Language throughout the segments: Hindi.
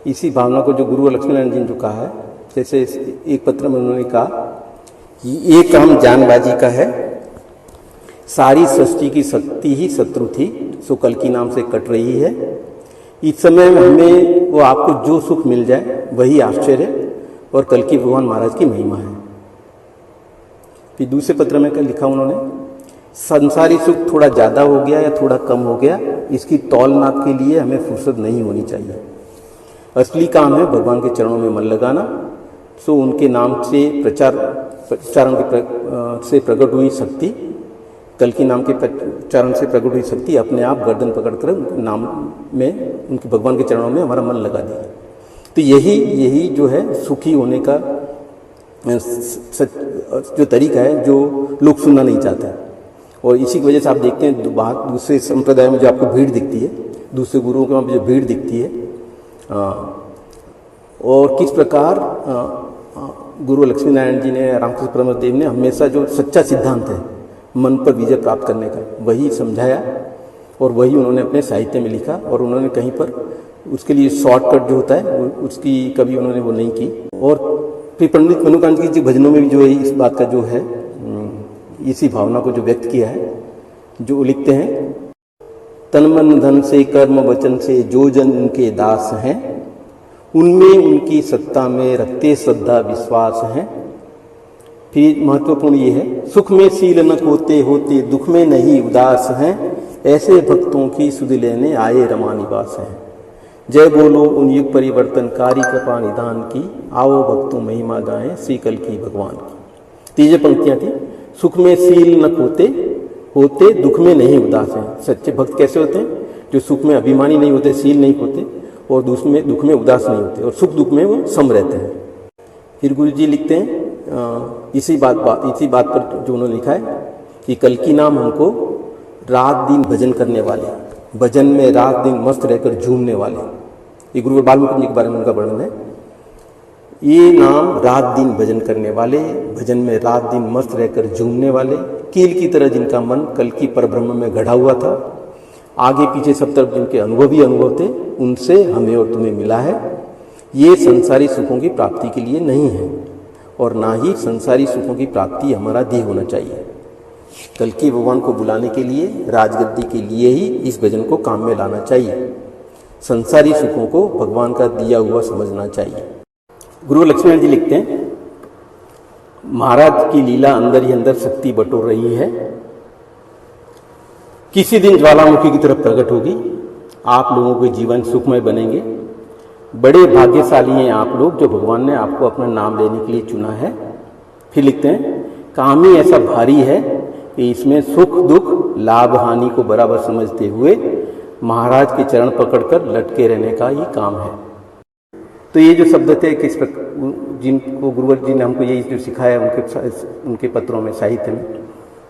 इसी भावना को जो गुरु लक्ष्मी नारायण जी ने जो कहा है, जैसे एक पत्र में उन्होंने कहा कि ये काम जानबाजी का है, सारी सृष्टि की शक्ति ही शत्रु थी, सो कल्कि नाम से कट रही है। इस समय में हमें वो आपको जो सुख मिल जाए वही आश्चर्य और कल्कि भगवान महाराज की महिमा है। फिर दूसरे पत्र में क्या लिखा उन्होंने, संसारी सुख थोड़ा ज़्यादा हो गया या थोड़ा कम हो गया, इसकी तौल नाप के लिए हमें फुर्सत नहीं होनी चाहिए। असली काम है भगवान के चरणों में मन लगाना। सो उनके नाम से प्रचारण से प्रकट हुई शक्ति, कल्कि नाम के प्रचारण से प्रकट हुई शक्ति अपने आप गर्दन पकड़कर उनके नाम में, उनके भगवान के चरणों में हमारा मन लगा दिया। तो यही जो है सुखी होने का जो तरीका है, जो लोग सुनना नहीं चाहते हैं। और इसी की वजह से आप देखते हैं दूसरे संप्रदाय में जो आपको भीड़ दिखती है, दूसरे गुरुओं के वहाँ पर जो भीड़ दिखती है, और किस प्रकार गुरु लक्ष्मी नारायण जी ने, रामकृष्ण परमहंस देव ने हमेशा जो सच्चा सिद्धांत है मन पर विजय प्राप्त करने का, वही समझाया और वही उन्होंने अपने साहित्य में लिखा। और उन्होंने कहीं पर उसके लिए शॉर्टकट जो होता है उसकी कभी उन्होंने वो नहीं की। और फिर पंडित मनुकांत जी भजनों में भी जो है इस बात का जो है, इसी भावना को जो व्यक्त किया है, जो लिखते हैं, तन मन धन से कर्म वचन से जो जन उनके दास हैं, उनमें उनकी सत्ता में रखते श्रद्धा विश्वास हैं। फिर महत्वपूर्ण ये है, सुख में शील न खोते होते दुख में नहीं उदास हैं, ऐसे भक्तों की सुध लेने आए रमा निवास हैं। जय बोलो उन युग परिवर्तनकारी कृपा निधान की, आओ भक्तों महिमा गाएं श्री कल्कि भगवान की। तीजे पंक्तियां थी, सुख में शील न खोते होते दुख में नहीं उदास हैं। सच्चे भक्त कैसे होते हैं? जो सुख में अभिमानी नहीं होते, शील नहीं खोते, और दुख में उदास नहीं होते, और सुख दुख में वो सम रहते हैं। फिर गुरु जी लिखते हैं इसी बात पर जो उन्होंने लिखा है कि कल्कि नाम हमको रात दिन भजन करने वाले, भजन में रात दिन मस्त रहकर झूमने वाले, ये गुरु बालमुकुंद जी के बारे में उनका वर्णन है। ये नाम रात दिन भजन करने वाले, भजन में रात दिन मस्त रहकर झूमने वाले, कील की तरह जिनका मन कल्कि परब्रह्म में गढ़ा हुआ था, आगे पीछे सब तरफ जिनके अनुभव ही अनुभव थे, उनसे हमें और तुम्हें मिला है। ये संसारी सुखों की प्राप्ति के लिए नहीं है, और ना ही संसारी सुखों की प्राप्ति हमारा ध्येय होना चाहिए। कल्कि भगवान को बुलाने के लिए, राजगद्दी के लिए ही इस भजन को काम में लाना चाहिए। संसारी सुखों को भगवान का दिया हुआ समझना चाहिए। गुरु लक्ष्मण जी लिखते हैं, महाराज की लीला अंदर ही अंदर शक्ति बटोर रही है, किसी दिन ज्वालामुखी की तरफ प्रकट होगी, आप लोगों के जीवन सुखमय बनेंगे। बड़े भाग्यशाली हैं आप लोग जो भगवान ने आपको अपना नाम लेने के लिए चुना है। फिर लिखते हैं, काम ही ऐसा भारी है कि इसमें सुख दुख लाभ हानि को बराबर समझते हुए महाराज के चरण पकड़कर लटके रहने का ही काम है। तो ये जो शब्द थे, किस जिनको गुरुवर जी ने हमको ये जो सिखाया उनके पत्रों में, साहित्य में,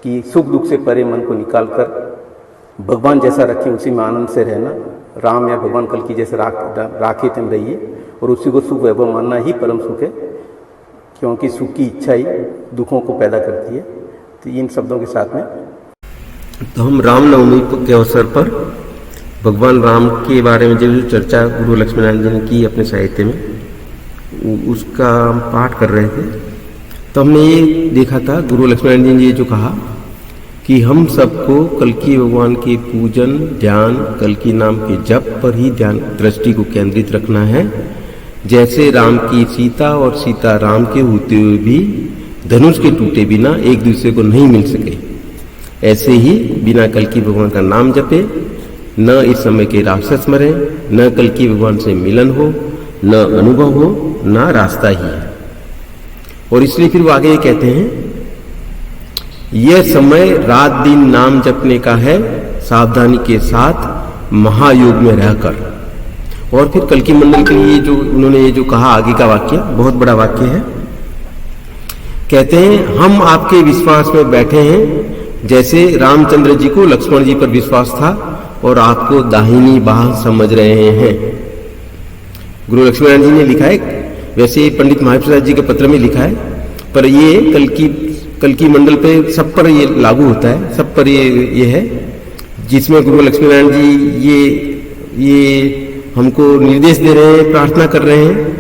कि सुख दुख से परे मन को निकाल कर भगवान जैसा रखें, उसी में आनंद से रहना, राम या भगवान कल्कि जैसे राखे तुम रहिए, और उसी को सुख वैभव मानना ही परम सुख है, क्योंकि सुख की इच्छा ही दुखों को पैदा करती है। तो इन शब्दों के साथ में तो हम रामनवमी के अवसर पर भगवान राम के बारे में जो चर्चा गुरु लक्ष्मी नारायण जी ने की अपने साहित्य में, उसका पाठ कर रहे थे। तो हमने ये देखा था, गुरु लक्ष्मी नारायण जी ने ये जो कहा कि हम सबको कल्कि भगवान के पूजन, ध्यान, कल्कि नाम के जप पर ही ध्यान दृष्टि को केंद्रित रखना है। जैसे राम की सीता और सीता राम के होते हुए भी धनुष के टूटे बिना एक दूसरे को नहीं मिल सके, ऐसे ही बिना कल्कि भगवान का नाम जपे न इस समय के राक्षस मरे, न कल्कि भगवान से मिलन हो, न अनुभव हो, न रास्ता ही है। और इसलिए फिर वो आगे ये कहते हैं, यह समय रात दिन नाम जपने का है, सावधानी के साथ महायोग में रहकर। और फिर कल्कि मंडल के लिए जो उन्होंने ये जो कहा आगे का वाक्य, बहुत बड़ा वाक्य है। कहते हैं, हम आपके विश्वास में बैठे हैं, जैसे रामचंद्र जी को लक्ष्मण जी पर विश्वास था और आपको दाहिनी बाह समझ रहे हैं। गुरु लक्ष्मण जी ने लिखा है, वैसे पंडित महाप्रसाद जी के पत्र में लिखा है, पर ये कल्कि मंडल पे सब पर ये लागू होता है, सब पर ये है, जिसमें गुरु लक्ष्मी नारायण जी ये हमको निर्देश दे रहे हैं, प्रार्थना कर रहे हैं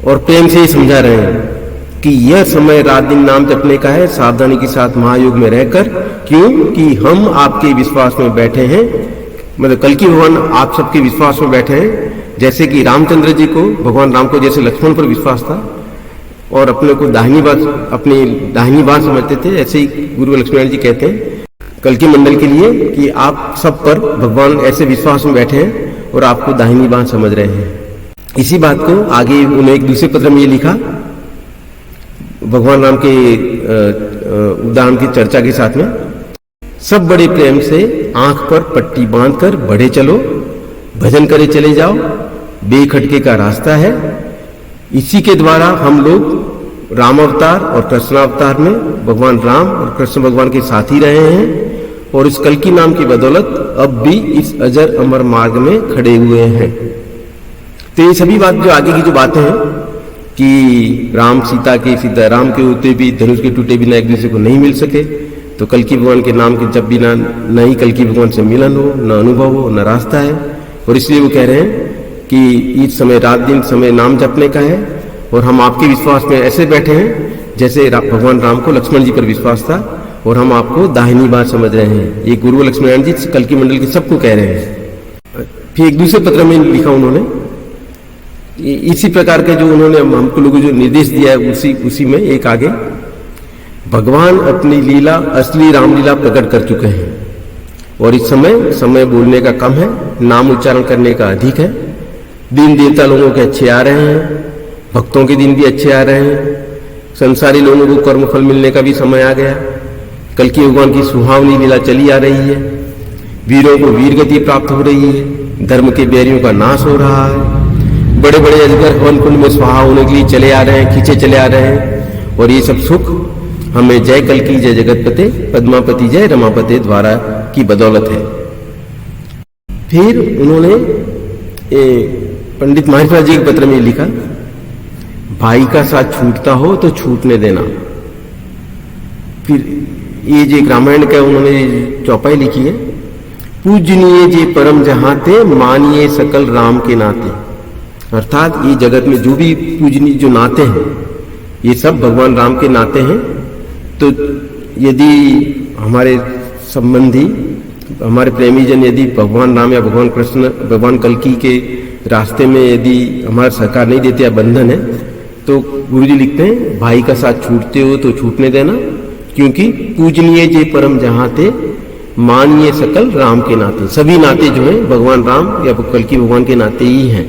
और प्रेम से ही समझा रहे हैं कि यह समय रात दिन नाम जपने का है, सावधानी के साथ महायोग में रहकर। क्यों कि हम आपके विश्वास में बैठे हैं, मतलब कल्कि भगवान आप सबके विश्वास में बैठे हैं। जैसे कि रामचंद्र जी को, भगवान राम को जैसे लक्ष्मण पर विश्वास था और अपने को अपनी दाहिनी बात समझते थे, ऐसे ही गुरु लक्ष्मण जी कहते हैं कल्कि मंडल के लिए कि आप सब पर भगवान ऐसे विश्वास में बैठे हैं और आपको दाहिनी बात समझ रहे हैं। इसी बात को आगे उन्होंने एक दूसरे पत्र में ये लिखा, भगवान राम के उदाहरण की चर्चा के साथ में, सब बड़े प्रेम से आंख पर पट्टी बांधकर बढ़े चलो, भजन करे चले जाओ, बेखटके का रास्ता है। इसी के द्वारा हम लोग राम अवतार और कृष्ण अवतार में भगवान राम और कृष्ण भगवान के साथ ही रहे हैं और इस कल्कि नाम की बदौलत अब भी इस अजर अमर मार्ग में खड़े हुए हैं। तो ये सभी बात जो आगे की जो बातें हैं कि राम सीता राम के होते भी धनुष के टूटे बिना एक दूसरे को नहीं मिल सके, तो कल्कि भगवान के नाम के जब बिना न ही कल्कि भगवान से मिलन हो, न अनुभव हो, न रास्ता है। और इसलिए वो कह रहे हैं कि इस समय रात दिन समय नाम जपने का है और हम आपके विश्वास में ऐसे बैठे हैं जैसे भगवान राम को लक्ष्मण जी पर विश्वास था और हम आपको दाहिनी बात समझ रहे हैं। ये गुरु लक्ष्मण जी कल्कि मंडल के सबको कह रहे हैं। फिर एक दूसरे पत्र में लिखा उन्होंने, इसी प्रकार के जो उन्होंने हमको लोगों जो निर्देश दिया है उसी में एक आगे, भगवान अपनी लीला असली रामलीला प्रकट कर चुके हैं और इस समय बोलने का कम है, नाम उच्चारण करने का अधिक है। दिन देवता लोगों के अच्छे आ रहे हैं, भक्तों के दिन भी अच्छे आ रहे हैं, संसारी लोगों को कर्मफल मिलने का भी समय आ गया। कल्कि भगवान की सुहावनी लीला चली आ रही है, वीरों को वीर गति प्राप्त हो रही है, धर्म के बैरियों का नाश हो रहा है, बड़े बड़े अजगर हवन कुंड में स्वाहा होने के लिए चले आ रहे हैं, खींचे चले आ रहे हैं। और ये सब सुख हमें जय कल्कि जय जगतपते पद्मापति जय रमापते द्वारा की बदौलत है। फिर उन्होंने पंडित माहिराज जी के पत्र में लिखा, भाई का साथ छूटता हो तो छूटने देना। फिर ये जो रामायण का उन्होंने चौपाई लिखी है, पूजनीय जे परम जहाते मानिए सकल राम के नाते। अर्थात ये जगत में जो भी पूजनीय जो नाते हैं ये सब भगवान राम के नाते हैं। तो यदि हमारे संबंधी, हमारे प्रेमी जन यदि भगवान राम या भगवान कृष्ण, भगवान कल्कि के रास्ते में यदि हमारा सहकार नहीं देते या बंधन है, तो गुरु जी लिखते हैं भाई का साथ छूटते हो तो छूटने देना, क्योंकि पूजनीय जे परम जहाते मानिए सकल राम के नाते। सभी नाते जो हैं भगवान राम या कल्कि भगवान के नाते ही हैं।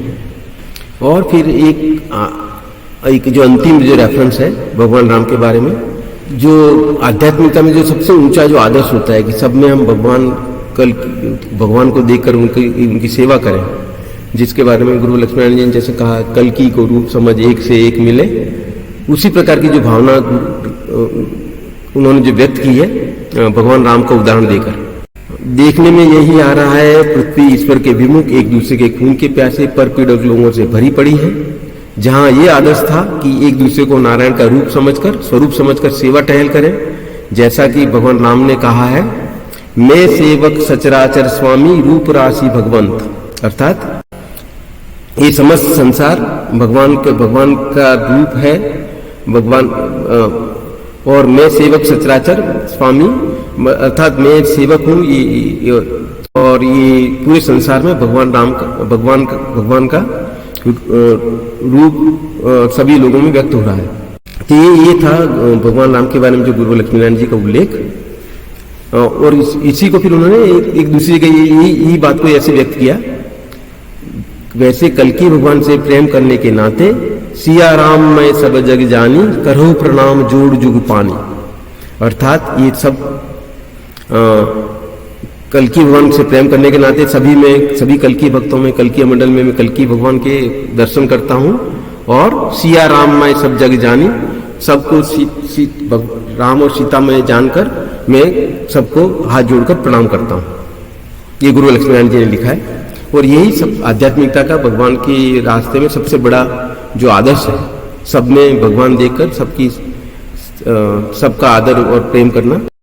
और फिर एक जो अंतिम जो रेफरेंस है भगवान राम के बारे में, जो आध्यात्मिकता में जो सबसे ऊंचा जो आदर्श होता है कि सब में हम भगवान को देखकर उनकी सेवा करें, जिसके बारे में गुरु लक्ष्मण जी ने जैसे कहा, कल्कि को रूप समझ एक से एक मिले, उसी प्रकार की जो भावना उन्होंने जो व्यक्त की है भगवान राम का उदाहरण देकर। देखने में यही आ रहा है, पृथ्वी ईश्वर के विमुख एक दूसरे के खून के प्यासे पर पीड़क लोगों से भरी पड़ी है। जहां ये आदर्श था कि एक दूसरे को नारायण का रूप समझकर, स्वरूप समझकर सेवा टहल करें, जैसा कि भगवान राम ने कहा है, मैं सेवक सचराचर स्वामी रूप राशि भगवंत। अर्थात ये समस्त संसार भगवान का रूप है, भगवान, और मैं सेवक सचराचर स्वामी, अर्थात मैं सेवक हूँ और ये पूरे संसार में भगवान का रूप सभी लोगों में व्यक्त हो रहा है। तो ये था भगवान राम के बारे में जो गुरु लक्ष्मीनारायण जी का उल्लेख। और इसी को फिर उन्होंने एक दूसरे के यही बात को ऐसे व्यक्त किया, वैसे कल्कि भगवान से प्रेम करने के नाते सिया राम मैं सब जग जानी, करो प्रणाम जोड़ जुग पानी। अर्थात ये सब कल्कि भगवान से प्रेम करने के नाते सभी कल्कि भक्तों में, कल्कि मंडल में मैं कल्कि भगवान के दर्शन करता हूँ। और सिया राम मैं सब जग जानी, सबको राम और सीता में जानकर मैं सबको हाथ जोड़कर प्रणाम करता हूँ। ये गुरु लक्ष्मीनारायण जी ने लिखा है। और यही सब आध्यात्मिकता का भगवान के रास्ते में सबसे बड़ा जो आदर्श है, सब में भगवान देखकर सबका आदर और प्रेम करना।